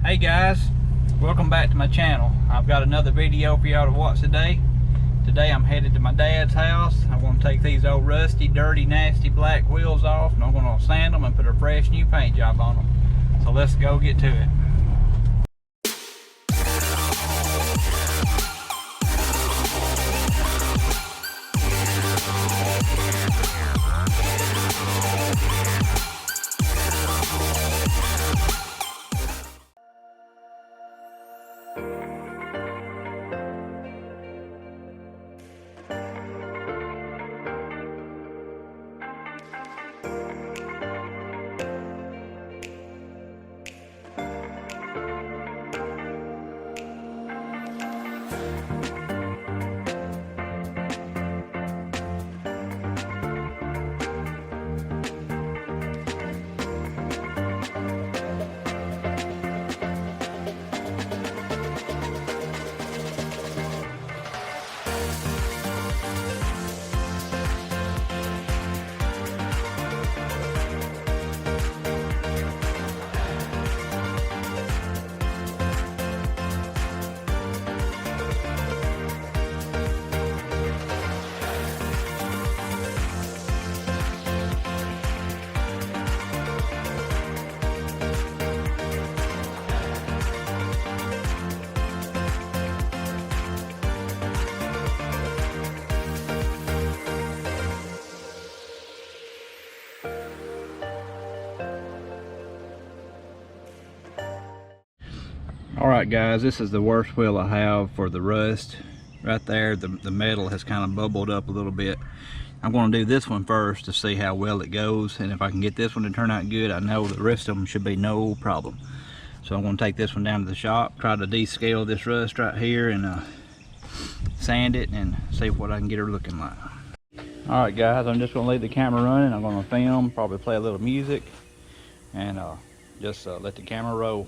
Hey guys, welcome back to my channel. I've got another video for y'all to watch today. Today I'm headed to my dad's house. I'm going to take these old rusty, dirty, nasty black wheels off, and I'm going to sand them and put a fresh new paint job on them. So let's go get to it. Alright guys, this is the worst wheel I have for the rust. Right there, the metal has kind of bubbled up a little bit. I'm going to do this one first to see how well it goes, and if I can get this one to turn out good, I know the rest of them should be no problem. So I'm going to take this one down to the shop, try to descale this rust right here and sand it and see what I can get her looking like. Alright guys, I'm just going to leave the camera running. I'm going to film, probably play a little music, and just let the camera roll.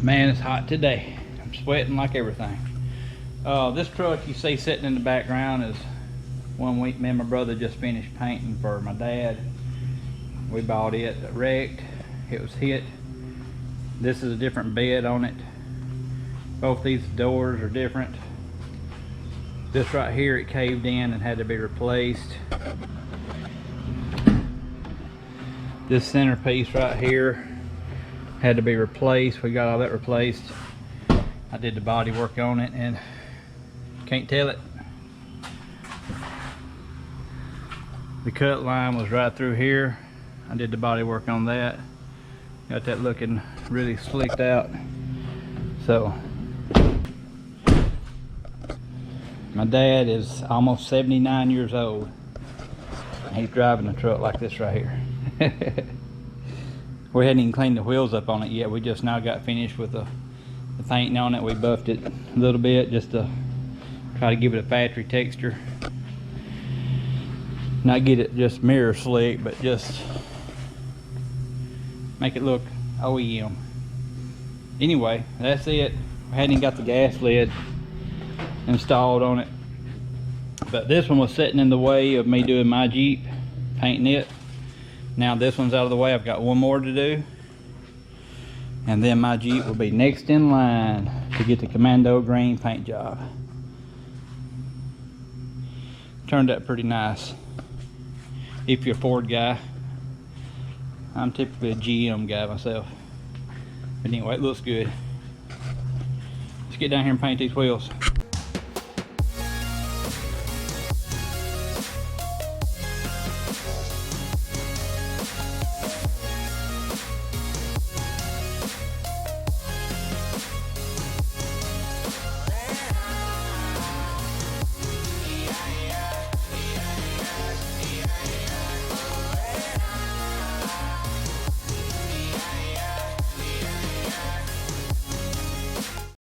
Man, it's hot today. I'm sweating like everything. This truck you see sitting in the background is one week me and my brother just finished painting for my dad. We bought it wrecked. It was hit. This is a different bed on it. Both these doors are different. This right here, it caved in and had to be replaced. This centerpiece right here had to be replaced. We got all that replaced. I did the body work on it and can't tell it. The cut line was right through here. I did the body work on that. Got that looking really slicked out. So my dad is almost 79 years old. He's driving a truck like this right here. We hadn't even cleaned the wheels up on it yet. We just now got finished with the painting on it. We buffed it a little bit just to try to give it a factory texture. Not get it just mirror slick, but just make it look OEM. Anyway, that's it. I hadn't even got the gas lid installed on it. But this one was sitting in the way of me doing my Jeep, painting it. Now this one's out of the way. I've got one more to do. And then my Jeep will be next in line to get the Commando green paint job. Turned out pretty nice. If you're a Ford guy. I'm typically a GM guy myself. But anyway, it looks good. Let's get down here and paint these wheels.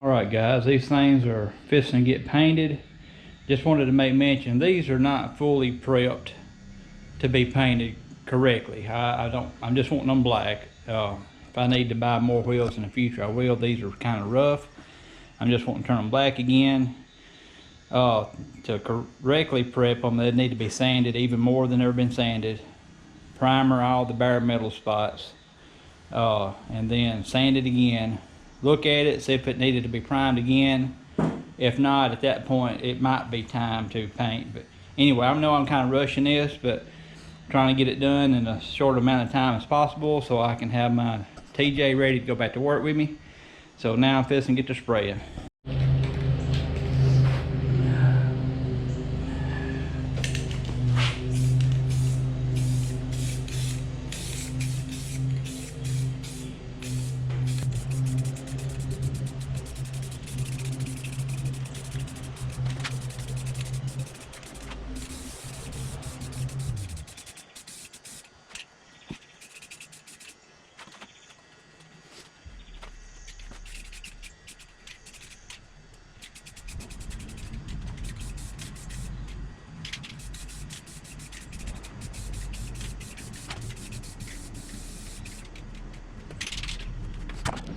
Alright guys, these things are fixing to get painted. Just wanted to make mention, these are not fully prepped to be painted correctly. I'm just wanting them black. If I need to buy more wheels in the future, I will. These are kind of rough. I'm just wanting to turn them black again. To correctly prep them, they need to be sanded even more than they've been sanded. Primer all the bare metal spots. And then sand it again. Look at it, see if it needed to be primed again. If not, at that point, it might be time to paint. But anyway, I know I'm kind of rushing this, but trying to get it done in a short amount of time as possible so I can have my TJ ready to go back to work with me. So now I'm fixing to get to spraying.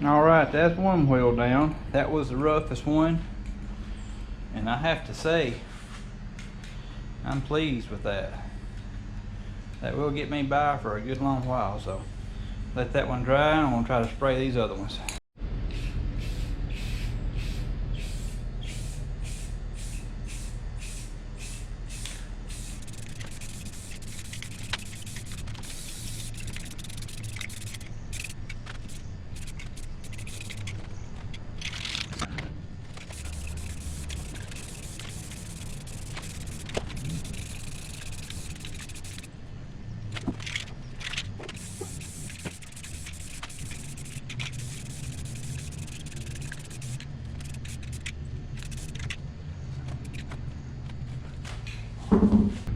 Alright, that's one wheel down. That was the roughest one. And I have to say, I'm pleased with that. That will get me by for a good long while. So let that one dry and I'm going to try to spray these other ones.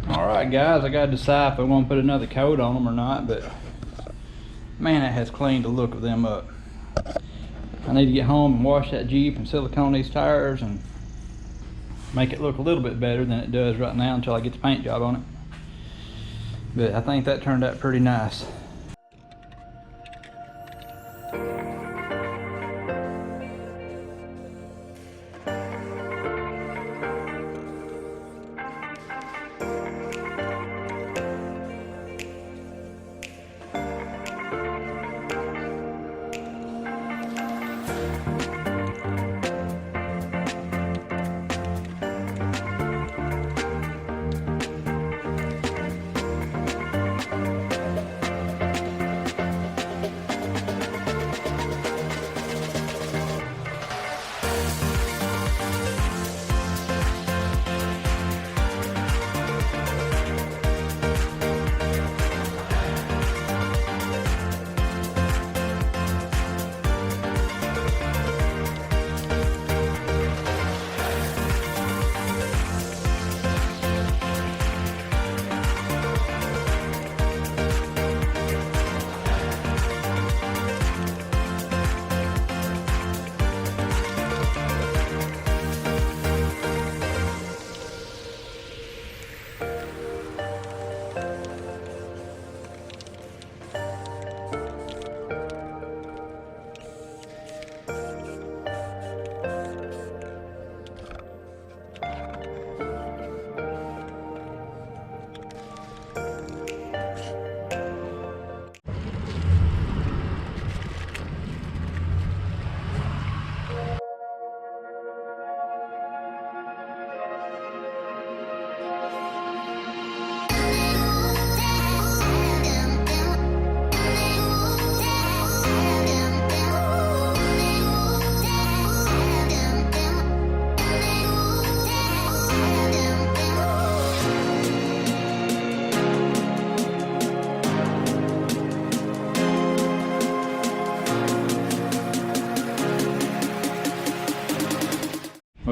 Alright guys, I gotta decide if I want to put another coat on them or not, but man, that has cleaned the look of them up. I need to get home and wash that Jeep and silicone these tires and make it look a little bit better than it does right now until I get the paint job on it. But I think that turned out pretty nice.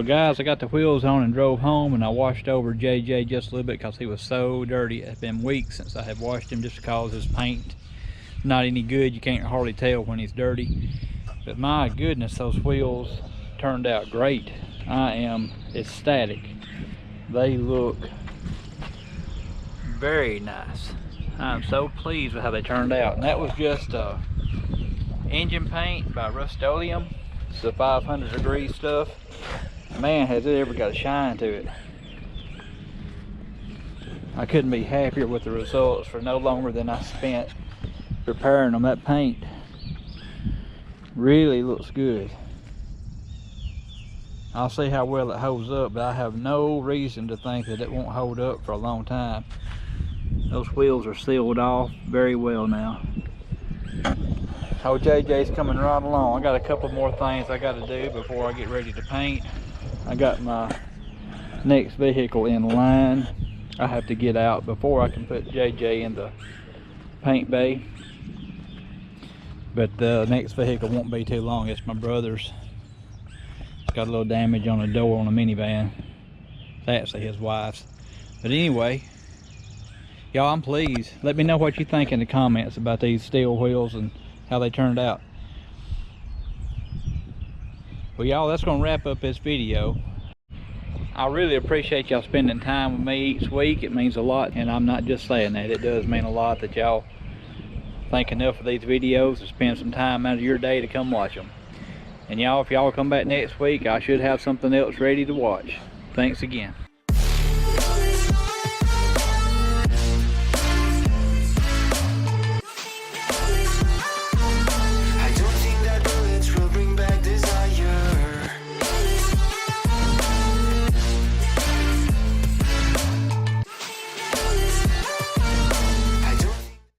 Well guys, I got the wheels on and drove home, and I washed over JJ just a little bit because he was so dirty. It's been weeks since I have washed him just because his paint not any good. You can't hardly tell when he's dirty. But my goodness, those wheels turned out great. I am ecstatic. They look very nice. I'm so pleased with how they turned out. And that was just engine paint by Rust-Oleum. It's the 500 degree stuff. Man, has it ever got a shine to it. I couldn't be happier with the results for no longer than I spent preparing them. That paint really looks good. I'll see how well it holds up, but I have no reason to think that it won't hold up for a long time. Those wheels are sealed off very well now. Oh, JJ's coming right along. I got a couple more things I got to do before I get ready to paint. I got my next vehicle in line. I have to get out before I can put JJ in the paint bay. But the next vehicle won't be too long. It's my brother's. It's got a little damage on the door on a minivan. It's actually his wife's. But anyway, y'all, I'm pleased. Let me know what you think in the comments about these steel wheels and how they turned out. Well y'all, that's gonna wrap up this video. I really appreciate y'all spending time with me each week. It means a lot, and I'm not just saying that. It does mean a lot that y'all think enough of these videos to spend some time out of your day to come watch them. And y'all, if y'all come back next week, I should have something else ready to watch. Thanks again.